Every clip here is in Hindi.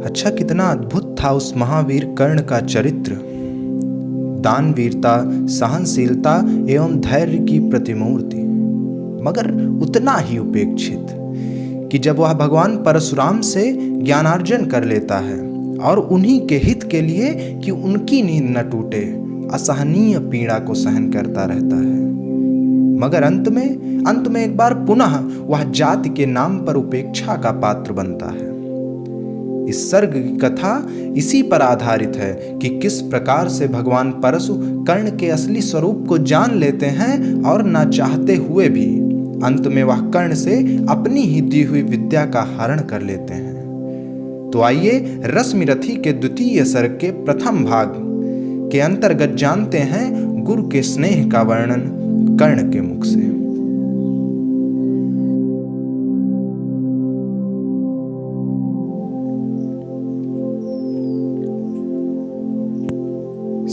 अच्छा, कितना अद्भुत था उस महावीर कर्ण का चरित्र। दानवीरता, सहनशीलता एवं धैर्य की प्रतिमूर्ति, मगर उतना ही उपेक्षित कि जब वह भगवान परशुराम से ज्ञानार्जन कर लेता है और उन्हीं के हित के लिए कि उनकी नींद न टूटे, असहनीय पीड़ा को सहन करता रहता है। मगर अंत में एक बार पुनः वह जाति के नाम पर उपेक्षा का पात्र बनता है। इस सर्ग की कथा इसी पर आधारित है कि किस प्रकार से भगवान परशु कर्ण के असली स्वरूप को जान लेते हैं और ना चाहते हुए भी अंत में वह कर्ण से अपनी ही दी हुई विद्या का हरण कर लेते हैं। तो आइए रश्मिरथी के द्वितीय सर्ग के प्रथम भाग के अंतर्गत जानते हैं गुरु के स्नेह का वर्णन कर्ण के मुख से।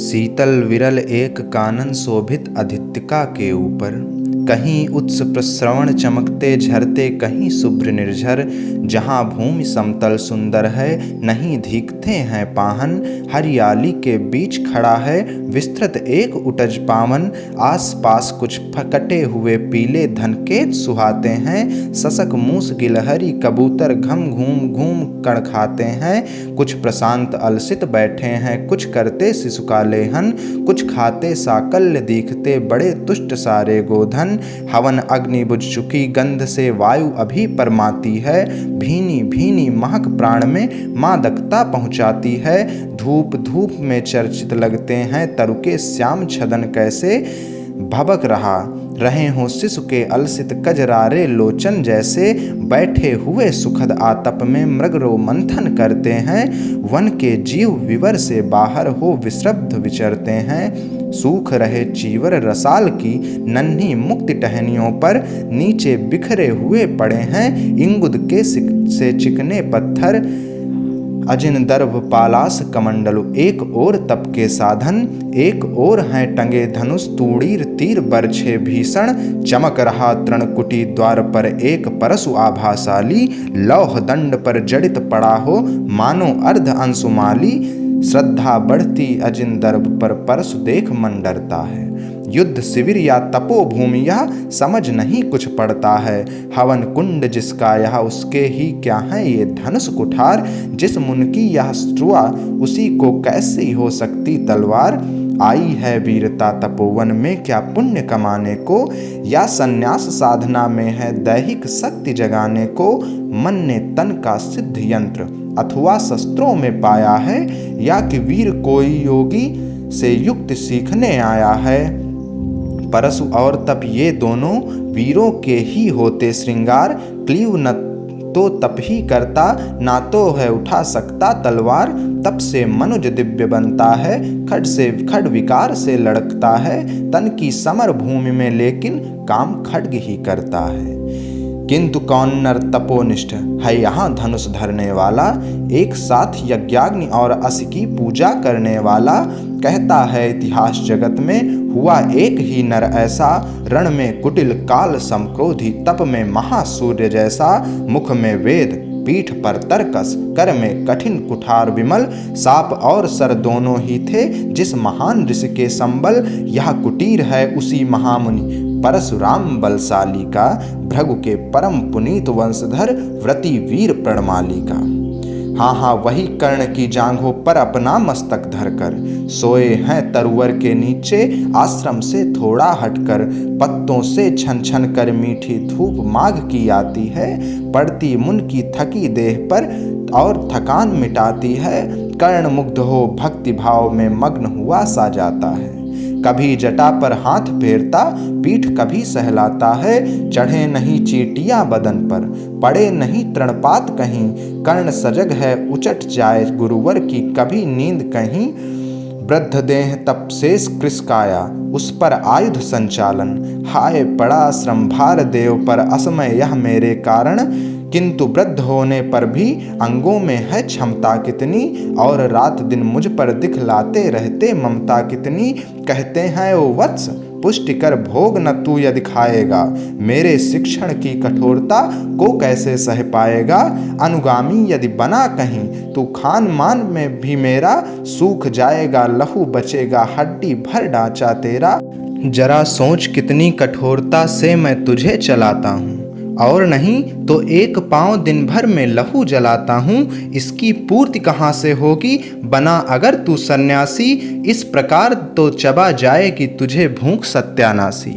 शीतल विरल एक कानन शोभित अधित्यका के ऊपर, कहीं उत्स प्रश्रवण चमकते झरते, कहीं शुभ्र निर्झर। जहाँ भूमि समतल सुंदर है, नहीं धीकते हैं पाहन। हरियाली के बीच खड़ा है विस्तृत एक उटज पावन। आस पास कुछ फकटे हुए पीले धनकेत सुहाते हैं। ससक मूस गिलहरी कबूतर घम घूम कण खाते हैं। कुछ प्रशांत अलसित बैठे हैं, कुछ करते शिशु का लेहन। कुछ खाते साकल्य दिखते बड़े तुष्ट सारे गोधन। हवन अग्नि बुझ चुकी, गंध से वायु अभी परमाती है। भीनी भीनी महक प्राण में मादकता पहुंचाती है। धूप धूप में चर्चित लगते हैं तरुके श्याम छदन, कैसे भबक रहे हों शिशु के अलसित कजरारे लोचन। जैसे बैठे हुए सुखद आतप में मृगरो मंथन करते हैं। वन के जीव विवर से बाहर हो विश्रब्ध विचरते हैं। सूख रहे चीवर रसाल की नन्ही मुक्ति टहनियों पर, नीचे बिखरे हुए पड़े हैं इंगुद के से चिकने पत्थर। अजिन दर्भ पालास कमंडलु, एक ओर तप के साधन, एक ओर हैं टंगे धनुष तूड़ीर तीर बरछे भीषण। चमक रहा तृणकुटी द्वार पर एक परशु आभाशाली। लौह दंड पर जड़ित पड़ा हो मानो अर्ध अंशुमाली। श्रद्धा बढ़ती अजिन दर्भ पर परशु देख मन डरता है। युद्ध शिविर या तपोभूमि यह समझ नहीं कुछ पड़ता है। हवन कुंड जिसका यह उसके ही क्या है ये धनुष कुठार। जिस मुन की यह स्ट्रुआ उसी को कैसी हो सकती तलवार। आई है वीरता तपोवन में क्या पुण्य कमाने को, या संन्यास साधना में है दैहिक शक्ति जगाने को। मन ने तन का सिद्ध यंत्र अथवा शस्त्रों में पाया है, या कि वीर कोई योगी से युक्ति सीखने आया है। परशु और तप ये दोनों वीरों के ही होते श्रृंगार। क्लीव न तो तप ही करता, ना तो है उठा सकता तलवार। तप से मनुज दिव्य बनता है, खड से खड विकार से लड़कता है। तन की समर भूमि में लेकिन काम खड्ग ही करता है। किंतु कौन नर तपोनिष्ठ है यहाँ धनुष धरने वाला। एक साथ यज्ञाग्नि और अस की पूजा करने वाला। कहता है इतिहास जगत में हुआ एक ही नर ऐसा। रण में कुटिल काल समक्रोधी, तप में महासूर्य जैसा। मुख में वेद पीठ पर तर्कस, कर में कठिन कुठार विमल। साप और सर दोनों ही थे जिस महान ऋषि के संबल। यह कुटीर है उसी महामुनि परशुराम बलशाली का। भृगु के परम पुनीत वंशधर व्रती वीर प्रणमाली का। हाँ वही कर्ण की जांघों पर अपना मस्तक धरकर सोए हैं तरुवर के नीचे। आश्रम से थोड़ा हटकर पत्तों से छन छन कर मीठी धूप माघ की आती है। पड़ती मुन की थकी देह पर और थकान मिटाती है। कर्ण मुग्ध हो भक्ति भाव में मग्न हुआ सा जाता है। कभी जटा पर हाथ फेरता, पीठ कभी सहलाता है। चढ़े नहीं चीटियां बदन पर, पड़े नहीं तृणपात कहीं। कर्ण सजग है उचट जाए गुरुवर की कभी नींद कहीं। वृद्ध देह तपशेष कृषकाया, उस पर आयुध संचालन। हाय पड़ा श्रमभार देव पर असमय यह मेरे कारण। किंतु वृद्ध होने पर भी अंगों में है क्षमता कितनी। और रात दिन मुझ पर दिखलाते रहते ममता कितनी। कहते हैं ओ वत्स पुष्टिकर भोग न तू यदि खाएगा, मेरे शिक्षण की कठोरता को कैसे सह पाएगा। अनुगामी यदि बना कहीं तू खान मान में भी मेरा, सूख जाएगा लहू बचेगा हड्डी भर ढांचा तेरा। जरा सोच कितनी कठोरता से मैं तुझे चलाता हूँ, और नहीं तो एक पाँव दिन भर में लहू जलाता हूँ। इसकी पूर्ति कहाँ से होगी बना अगर तू सन्यासी, इस प्रकार तो चबा जाएगी तुझे भूख सत्यानाशी।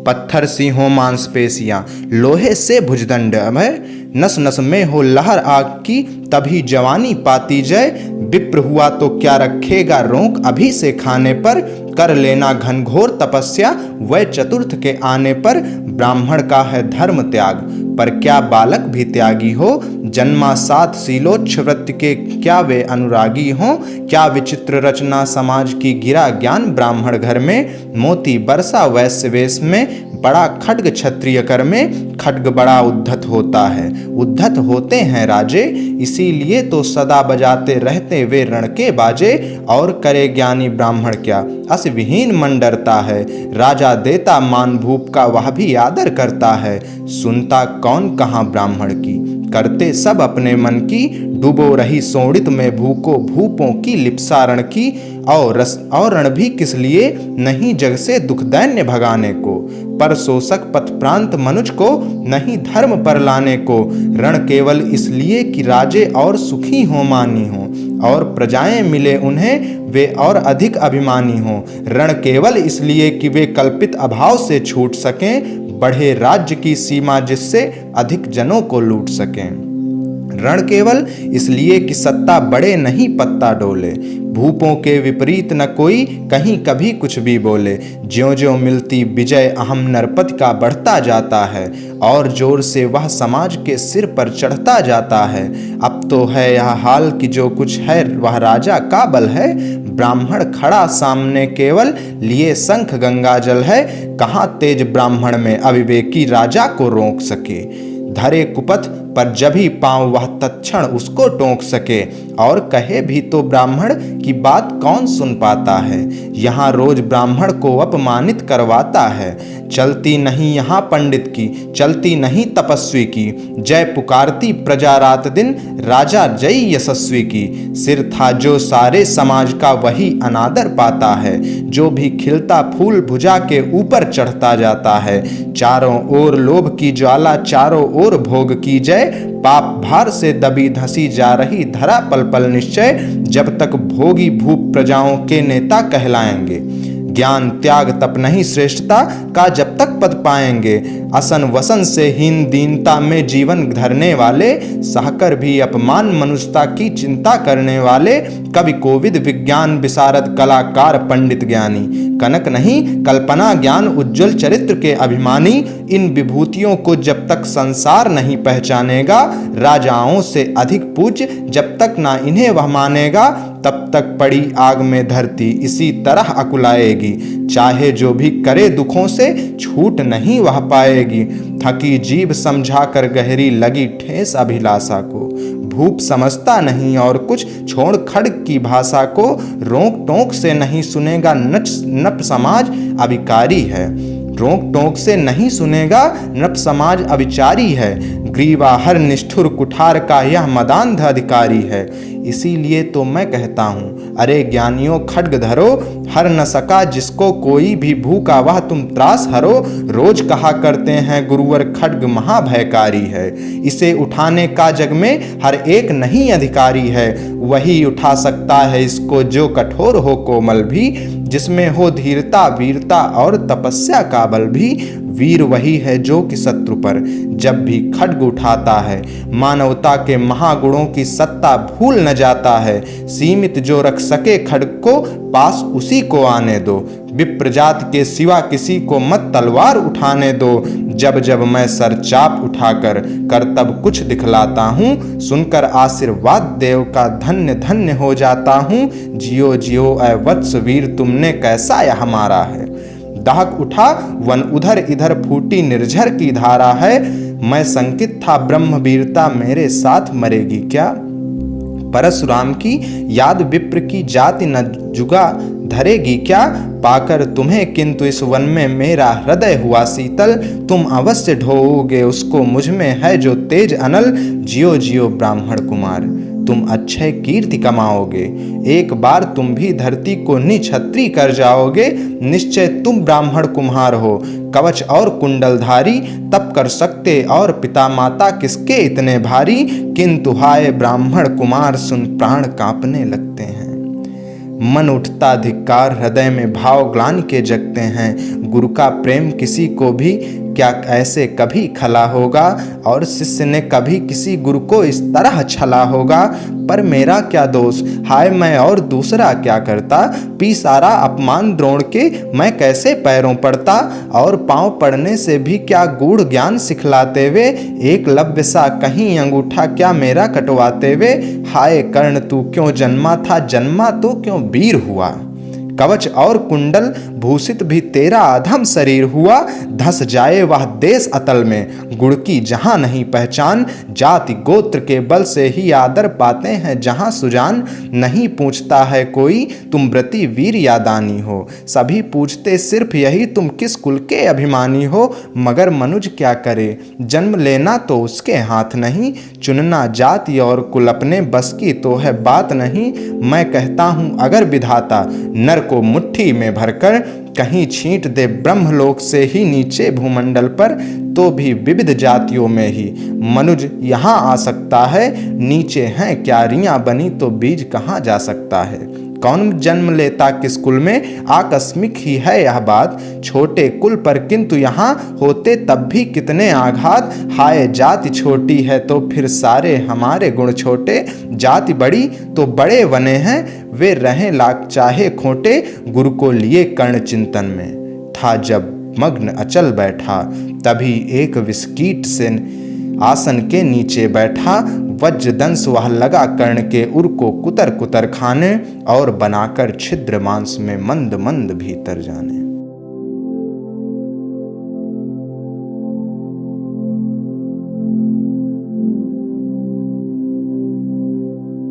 पत्थर सी हो मांसपेशियाँ लोहे से भुजदंड अभय, नस नस में हो लहर आग की तभी जवानी पाती जय। विप्र हुआ तो क्या रखेगा रोक अभी से खाने पर, कर लेना घनघोर तपस्या वह चतुर्थ के आने पर। ब्राह्मण का है धर्म त्याग पर क्या बालक भी त्यागी हो, जन्मा सात शीलोच्छ वृत्ति के क्या वे अनुरागी हों। क्या विचित्र रचना समाज की गिरा ज्ञान ब्राह्मण घर में, मोती बरसा वैश्य वेश में बड़ा खड्ग क्षत्रिय कर में। खड्ग बड़ा उद्धत होता है उद्धत होते हैं राजे, इसीलिए तो सदा बजाते रहते वे रण के बाजे। और करे ज्ञानी ब्राह्मण क्या अस विहीन मन डरता है, राजा देता मान भूप का वह भी आदर करता है। सुनता कौन कहाँ ब्राह्मण की करते सब अपने मन की, डूबो रही सोड़ित में भूको भूपों की लिप्सारण की। और रण भी किस लिए नहीं जग से दुख दैन्य भगाने को, पर शोषक पथ प्रांत मनुज को नहीं धर्म पर लाने को। रण केवल इसलिए कि राजे और सुखी हो मानी हो, और प्रजाएं मिले उन्हें वे और अधिक अभिमानी हों। रण केवल इसलिए कि वे कल्पित अभाव से छूट सकें, बढ़े राज्य की सीमा जिससे अधिक जनों को लूट सकें। रण केवल इसलिए कि सत्ता बड़े नहीं पत्ता डोले, भूपों के विपरीत न कोई कहीं कभी कुछ भी बोले। ज्यों ज्यों मिलती विजय अहम नरपति का बढ़ता जाता है, और जोर से वह समाज के सिर पर चढ़ता जाता है। अब तो है यह हाल कि जो कुछ है वह राजा का बल है, ब्राह्मण खड़ा सामने केवल लिए शंख गंगा जल है। कहाँ तेज ब्राह्मण में अविवेकी राजा को रोक सके, धरे कुपथ पर जभी पांव वह तत्क्षण उसको टोंक सके। और कहे भी तो ब्राह्मण की बात कौन सुन पाता है, यहाँ रोज ब्राह्मण को अपमानित करवाता है। चलती नहीं यहाँ पंडित की चलती नहीं तपस्वी की, जय पुकारती प्रजा रात दिन राजा जय यशस्वी की। सिर था जो सारे समाज का वही अनादर पाता है, जो भी खिलता फूल भुजा के ऊपर चढ़ता जाता है। चारों ओर लोभ की ज्वाला चारों ओर भोग की जय, पाप भार से दबी धसी जा रही धरा पल पल निश्चय। जब तक भोगी भूप प्रजाओं के नेता कहलाएंगे, ज्ञान त्याग तप नहीं श्रेष्ठता का जब तक पद पाएंगे। असन वसन से हीन दीनता में जीवन धरने वाले, सहकर भी अपमान मनुष्यता की चिंता करने वाले। कवि कोविद विज्ञान विशारद कलाकार पंडित ज्ञानी, कनक नहीं कल्पना ज्ञान उज्ज्वल चरित्र के अभिमानी। इन विभूतियों को जब तक संसार नहीं पहचानेगा, राजाओं से अधिक पूज्य जब तक ना इन्हें वह मानेगा, तब तक पड़ी आग में धरती इसी तरह अकुलाएगी। चाहे जो भी करे दुखों से छूट नहीं वह पाएगी, थकी जीभ समझा कर गहरी लगी ठेस अभिलाषा को। भूप समझता नहीं और कुछ छोड़ खड्ग की भाषा को, रोक टोक से नहीं सुनेगा नप समाज अभिकारी है। रोक टोक से नहीं सुनेगा नप समाज अविचारी है, ग्रीवा हर निष्ठुर कुठार का यह मदान्ध अधिकारी है। इसीलिए तो मैं कहता हूँ, अरे ज्ञानियों खड्ग धरो, हर न सका जिसको कोई भी भूखा वह तुम त्रास हरो। रोज कहा करते हैं गुरुवर खड्ग महाभयकारी है, इसे उठाने का जग में हर एक नहीं अधिकारी है। वही उठा सकता है इसको जो कठोर हो कोमल भी, जिसमें हो धीरता वीरता और तपस्या का बल भी। वीर वही है जो कि शत्रु पर जब भी खड्ग उठाता है, मानवता के महागुणों की सत्ता भूल न जाता है। सीमित जो रख सके खड्ग को पास उसी को आने दो, विप्रजात के सिवा किसी को मत तलवार उठाने दो। जब जब मैं सर चाप उठाकर करतब कुछ दिखलाता हूँ, सुनकर आशीर्वाद देव का धन्य धन्य हो जाता हूँ। जियो जियो ऐ वत्स वीर तुमने कैसा यह हमारा है, दहक उठा वन उधर इधर फूटी निर्झर की धारा है। मैं संकित था ब्रह्म वीरता मेरे साथ मरेगी क्या। परशुराम की याद विप्र की जाति न जुगा, धरेगी क्या पाकर तुम्हें, किंतु इस वन में मेरा हृदय हुआ शीतल। तुम अवश्य ढोओगे उसको, मुझ में है जो तेज अनल। जियो जियो ब्राह्मण कुमार, तुम अक्षय कीर्ति कमाओगे। एक बार तुम भी धरती को निछत्री कर जाओगे। निश्चय तुम ब्राह्मण कुम्हार हो, कवच और कुंडलधारी। तप कर सकते और पिता माता किसके इतने भारी। किंतु हाय ब्राह्मण कुमार, सुन प्राण कांपने लगते हैं। मन उठता धिक्कार, हृदय में भाव ग्लानि के जगते हैं। गुरु का प्रेम किसी को भी क्या ऐसे कभी खला होगा, और शिष्य ने कभी किसी गुरु को इस तरह छला होगा। पर मेरा क्या दोष, हाय मैं और दूसरा क्या करता। पी सारा अपमान द्रोण के, मैं कैसे पैरों पड़ता। और पांव पड़ने से भी क्या गूढ़ ज्ञान सिखलाते वे। एकलव्य सा कहीं अंगूठा क्या मेरा कटवाते वे। हाय कर्ण तू क्यों जन्मा था, जन्मा तो क्यों वीर हुआ। कवच और कुंडल भूषित भी तेरा अधम शरीर हुआ। धस जाए वह देश अतल में, गुण की जहां नहीं पहचान। जाति गोत्र के बल से ही आदर पाते हैं जहां सुजान। नहीं पूछता है कोई तुम व्रती वीर या दानी हो, सभी पूछते सिर्फ यही तुम किस कुल के अभिमानी हो। मगर मनुज क्या करे, जन्म लेना तो उसके हाथ नहीं। चुनना जाति और कुल अपने बस की तो है बात नहीं। मैं कहता हूँ अगर विधाता नर को मुट्ठी में भरकर कहीं छींट दे ब्रह्मलोक से ही नीचे भूमंडल पर, तो भी विविध जातियों में ही मनुज यहाँ आ सकता है। नीचे हैं क्यारियां बनी तो बीज कहाँ जा सकता है। कौन जन्म लेता किस कुल में, आकस्मिक ही है यह बात। छोटे कुल पर किंतु यहाँ होते तब भी कितने आघात। हाय जाति छोटी है तो फिर सारे हमारे गुण छोटे। जाति बड़ी तो बड़े बने हैं, वे रहें लाख चाहे खोटे। गुरु को लिए कर्ण चिंतन में था जब मग्न अचल बैठा। तभी एक विस्कीट से आसन के नीचे बैठा। वज्रदंश वह लगा कर्ण के उर को कुतर कुतर खाने, और बनाकर छिद्र मांस में मंद मंद भीतर जाने।